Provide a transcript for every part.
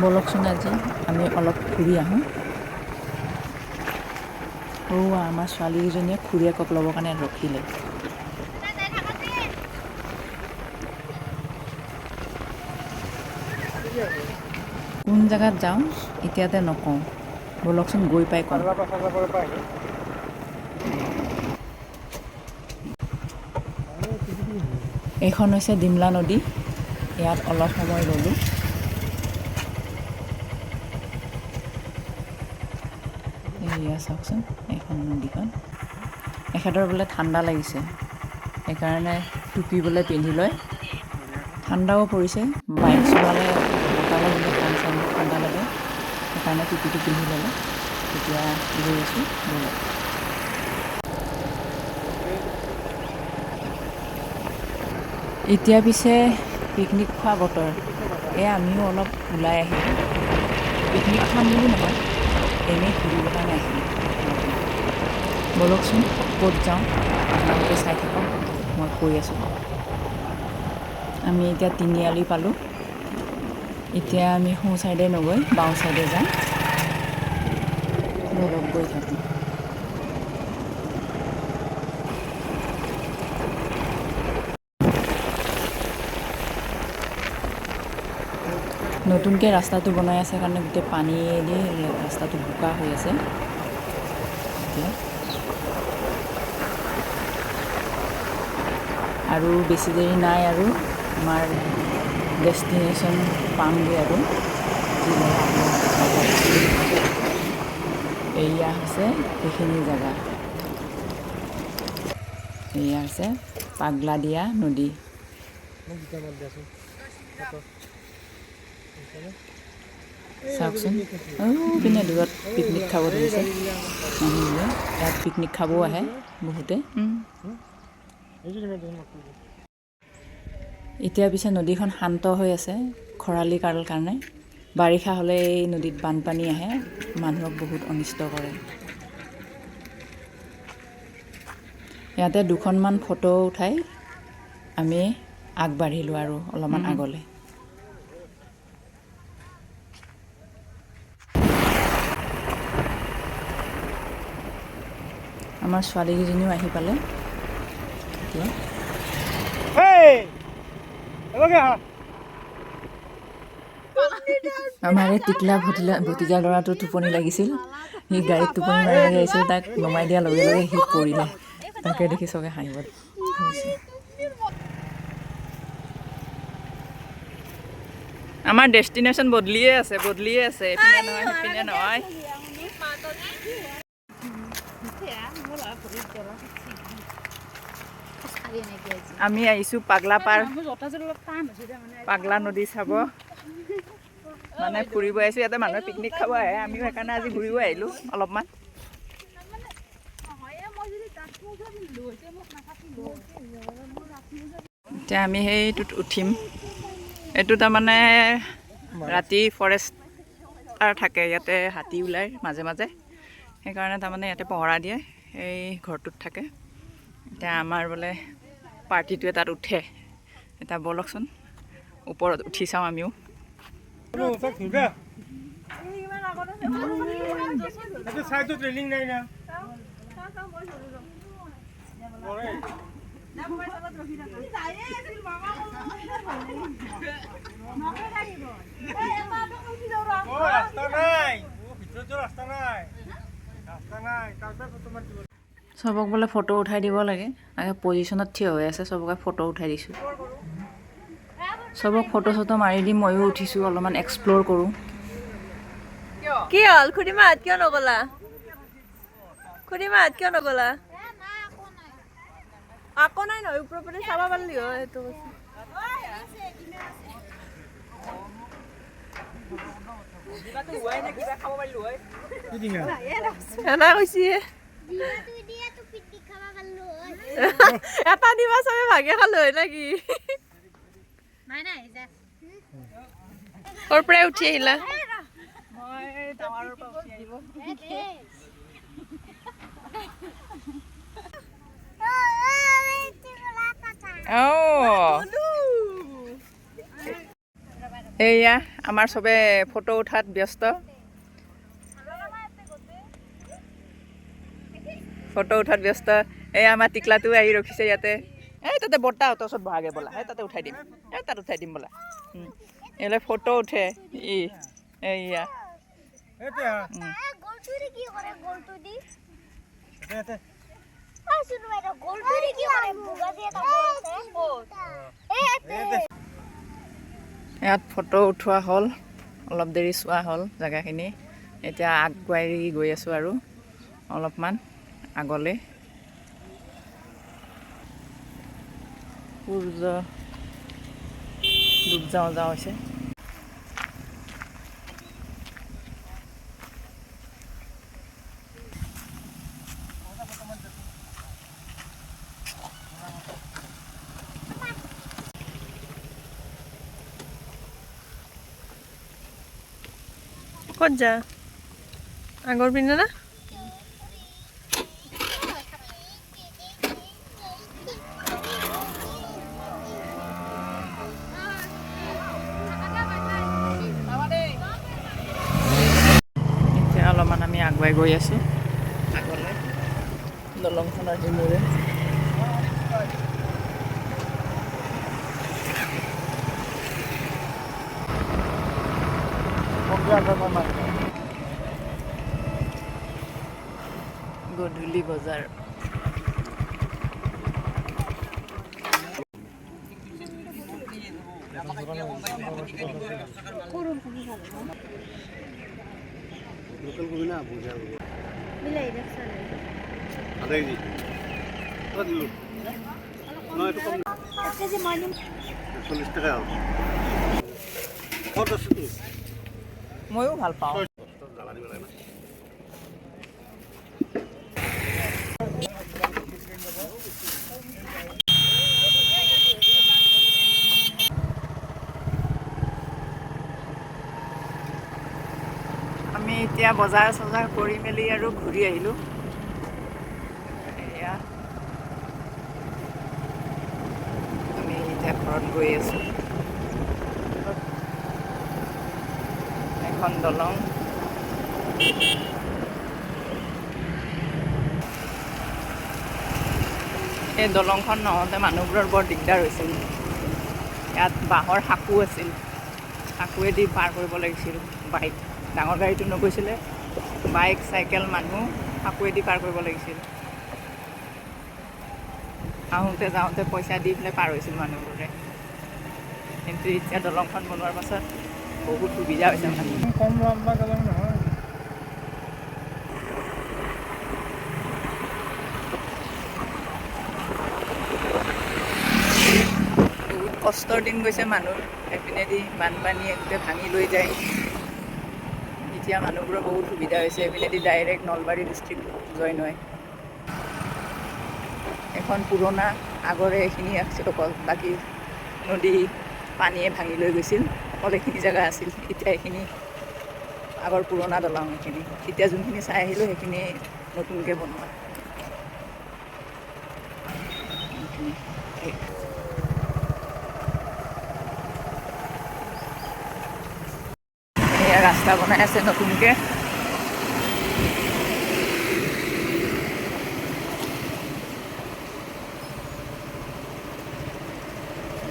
বলকচোন আজি আমি অলপ ফুৰি আহোঁ। আমাৰ ছোৱালীকেইজনীয়ে খুৰীয়েকক ল'বৰ কাৰণে ৰখিলে। কোন জেগাত যাওঁ এতিয়াতে নকওঁ, বলকচোন গৈ পাই কওঁ। এইখন হৈছে ডিমলা নদী। ইয়াত অলপ সময় ৰ'লোঁ। এয়া চাওকচোন এইখন নদীখন। এখেতৰ বোলে ঠাণ্ডা লাগিছে, সেইকাৰণে টুপি বোলে পিন্ধি লয়। ঠাণ্ডাও পৰিছে, বাইক চলালে বতাহ লাগিলে ঠাণ্ডা লাগে, সেইকাৰণে টুপিটো পিন্ধি ল'লে। এতিয়া গৈ আছোঁ বলক। এতিয়া পিছে পিকনিক খোৱা বতৰ। আমিও অলপ ওলাই আহিলোঁ। পিকনিক খাম বুলি নহয়, এনেই ঘূৰিবৰ কাৰণে আহিলোঁ। বলকচোন ক'ত যাওঁ আপোনালোকে চাই থাকক, মই কৈ আছোঁ। আমি এতিয়া তিনিআলি পালোঁ। এতিয়া আমি সোঁ চাইডে নগৈ বাওঁ চাইডে যাম। বলক গৈ থাকোঁ। নতুনকৈ ৰাস্তাটো বনাই আছে কাৰণে গোটেই পানীয়েদি ৰাস্তাটো বোকা হৈ আছে। এতিয়া আৰু বেছি দেৰি নাই আৰু আমাৰ ডেষ্টিনেশ্যন পামগৈ আৰু। এয়া হৈছে সেইখিনি জেগা। এয়া হৈছে পাগলাদিয়া নদী। চাওকচোন পিনে দূৰত পিকনিক খাব ধৰিছে মানুহবোৰে। ইয়াত পিকনিক খাবও আহে বহুতে। এতিয়া পিছে নদীখন শান্ত হৈ আছে খৰালি কালৰ কাৰণে। বাৰিষা হ'লে এই নদীত বানপানী আহে, মানুহক বহুত অনিষ্ট কৰে। ইয়াতে দুখনমান ফটো উঠাই আমি আগবাঢ়িলোঁ আৰু অলপমান আগলৈ। আমাৰ ছোৱালীকেইজনীও আহি পালে এতিয়া। আমাৰ এই টিকলা ভতিজা ল'ৰাটো টোপনি লাগিছিল। সি গাড়ীত টোপনি মাৰি মাৰি আহিছিল, তাক নমাই দিয়াৰ লগে লগে সি পৰিলে। তাকে দেখি চবে হাঁহিব ধৰিছে। আমাৰ ডেষ্টিনেশ্যন বদলিয়ে আছে। এইপিনে নহয় সেইপিনে নহয়। আমি আহিছোঁ পাগলা নদী চাব, মানে ফুৰিব আহিছোঁ। ইয়াতে মানুহে পিকনিক খাব আহে, আমিও সেইকাৰণে আজি ঘূৰিব আহিলোঁ অলপমান। এতিয়া আমি সেইটোত উঠিম। এইটো তাৰমানে ৰাতি ফৰেষ্টাৰ থাকে, ইয়াতে হাতী ওলায় মাজে মাজে, সেইকাৰণে তাৰমানে ইয়াতে পহৰা দিয়ে। এই ঘৰটোত থাকে। এতিয়া আমাৰ বোলে পাৰ্টিটোৱে তাত উঠে। এতিয়া বলকচোন ওপৰত উঠি চাওঁ আমিও। চবক বোলে ফটো উঠাই দিব লাগে, পজিশ্যনত থিয় হৈ আছে, চবকে ফটো উঠাই দিছোঁ। চবক ফটো চটো মাৰি দি ময়ো উঠিছোঁ, অলপমান এক্সপ্ল'ৰ কৰোঁ। কি হ'ল খুড়ীমাহঁত কিয় নগ'লা? আকৌ নাই নহয়, ওপৰৰ পৰা চাব পাৰিলি হয়। সেইটো এটা দিবা চবে ভাগে খালো হয় নেকি? ক'ৰ পৰাই উঠি আহিলা? এয়া আমাৰ চবে ফটো উঠাত ব্যস্ত এই আমাৰ টিকলাটো আহি ৰখিছে ইয়াতে এই তাতে বৰ্তা অত ওচৰত বহাগে ব'লা এই তাতে উঠাই দিম তাত উঠাই দিম ব'লা এইবিলাক ফটো উঠে এইয়া ইয়াত ফটো উঠোৱা হ'ল অলপ দেৰি চোৱা হ'ল জেগাখিনি এতিয়া আগুৱাই গৈ আছোঁ আৰু অলপমান আগলৈ সূৰ্য ডুব যাওঁ হৈছে ক'ত যা আগৰ পিনে না এতিয়া অলপমান আমি আগুৱাই গৈ আছোঁ আগলৈ দলংখনৰ সিমূৰে গধূলি বজাৰ লোকাল কবি না বুঝা মিলাই দেখছান আধা কেজি কত দিলো না একটু কম 1 কেজি মাইনিং 40 টাকা হবে কত আছে তুমি ময়ো ভাল পাওঁ আমি এতিয়া বজাৰ চজাৰ কৰি মেলি আৰু ঘূৰি আহিলোঁ এয়া আমি এতিয়া ঘৰত গৈ আছোঁ এখন দলং এই দলংখন নহওঁতে মানুহবোৰৰ বৰ দিগদাৰ হৈছিল ইয়াত বাঁহৰ সাঁকো আছিল সাঁকোৱেদি পাৰ কৰিব লাগিছিল বাইক ডাঙৰ গাড়ীটো নগৈছিলে বাইক চাইকেল মানুহ সাঁকোৱেদি পাৰ কৰিব লাগিছিল আহোঁতে যাওঁতে পইচা দি পেলাই পাৰ হৈছিল মানুহবোৰে কিন্তু এতিয়া দলংখন বনোৱাৰ পাছত বহুত সুবিধা হৈছে মানুহ কম লম্বা দলং নহয় বহুত কষ্টৰ দিন গৈছে মানুহ এপিনেদি বানপানীয়ে গোটেই ভাঙি লৈ যায় এতিয়া মানুহবোৰৰ বহুত সুবিধা হৈছে এপিনেদি ডাইৰেক্ট নলবাৰী ডিষ্ট্ৰিক্ট জইন হয় এখন পুৰণা আগৰে এইখিনি আছিল অকল বাকী নদী পানীয়ে ভাঙি লৈ গৈছিল অকল এইখিনি জেগা আছিল এতিয়া এইখিনি আগৰ পুৰণা দলং এইখিনি এতিয়া যোনখিনি চাই আহিলোঁ সেইখিনি নতুনকৈ বনোৱা এয়া ৰাস্তা বনাই আছে নতুনকৈ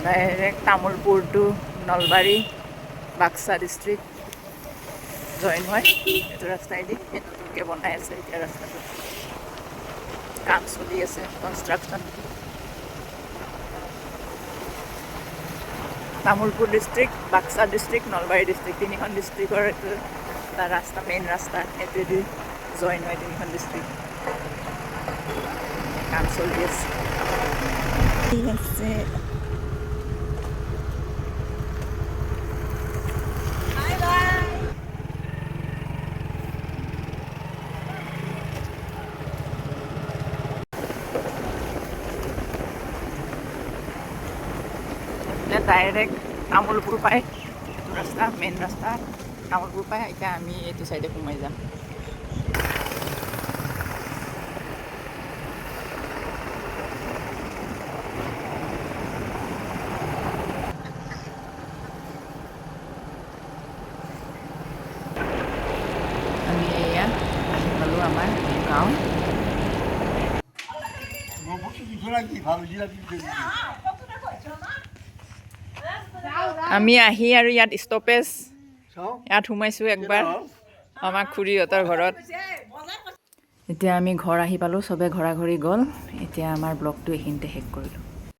direct Tamulpur to Nalbari Baksa district join হয় এইটো ৰাস্তাইদি নতুনকৈ বনাই আছে এতিয়া ৰাস্তাটো কাম চলি আছে construction Tamulpur district Baksa district Nalbari district তিনিখন ডিষ্ট্ৰিক্টৰ এইটো এটা ৰাস্তা মেইন ৰাস্তা এইটোৱেদি জইন হয় তিনিখন ডিষ্ট্ৰিক্ট কাম চলি আছে ঠিক আছে ডাইৰেক্ট তামোলপুৰ পায় এইটো ৰাস্তা মেইন ৰাস্তা তামোলপুৰ পায় এতিয়া আমি এইটো চাইডে সোমাই যাম খাওঁ। আমি আহি আৰু ইয়াত ষ্টপেজ ইয়াত সোমাইছোঁ একবাৰ আমাৰ খুৰীহঁতৰ ঘৰত। এতিয়া আমি ঘৰ আহি পালোঁ, চবে ঘৰা ঘৰি গ'ল। এতিয়া আমাৰ ব্লগটো এইখিনিতে শেষ কৰিলোঁ।